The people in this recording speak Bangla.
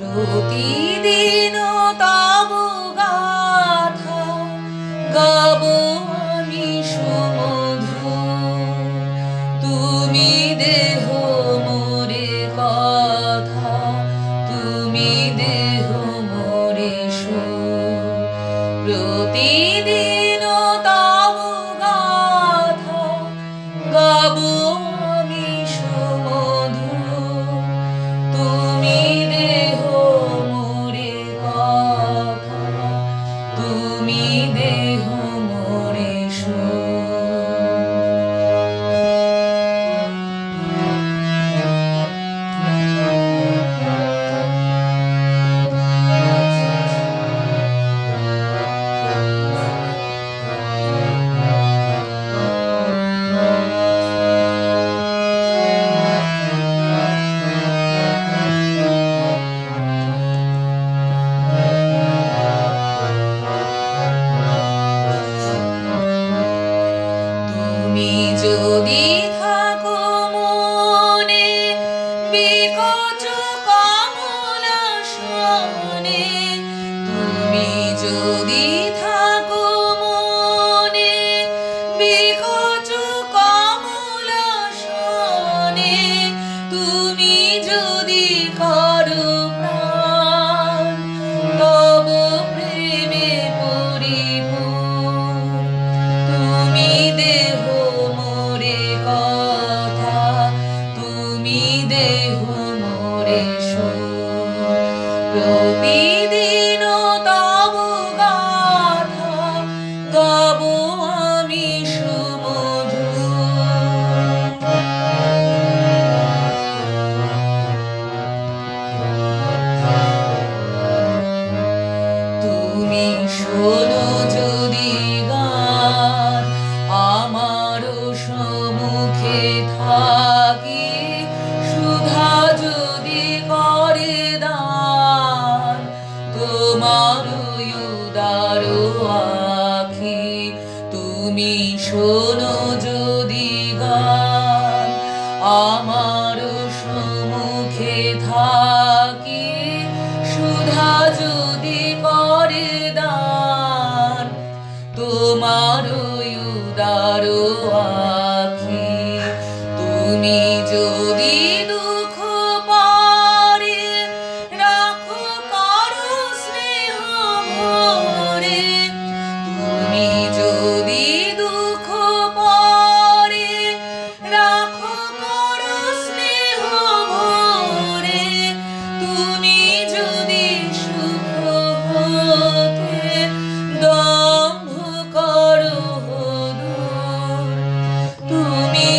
প্রতিদিন তব গাথা গাব আমি সুমধুর। তুমি দেহ মোরে কথা, তুমি দেহ মোরে সুর। প্রতিদিন তব গাথা গাব আমি সুমধুর। তুমি দেহ মোরে কথা, তুমি দেহ মোরে সুর। তুমি যদি থাকো মনে বিকচ কমলা শোনে, তুমি যদি থাকো মনে বিকচ কমলা শোনে, তুমি যদি করো প্রাণ তব প্রেমে পরিপূর্ণ। তুমি দেহ মোরে কথা, তুমি দেহ মোরে সুর। প্রতিদিন তব গাথা গাব আমি সুমধুর। তুমি শোনো যদি গান আমারও সম্মুখে থাকি, সুধা যদি করে দান তোমার উদার আখি। তুমি শোনো যদি গান আমারও সম্মুখে থাকি, সুধা যদি করে দান তোমার উদার আখি। তুমি যদি দুঃখ পারে রাখো করো স্নেহ ভরে, তুমি যদি দুঃখ পারে রাখো করো স্নেহ ভরে, তুমি যদি সুখ হতে দম্ভ করো দূর, তুমি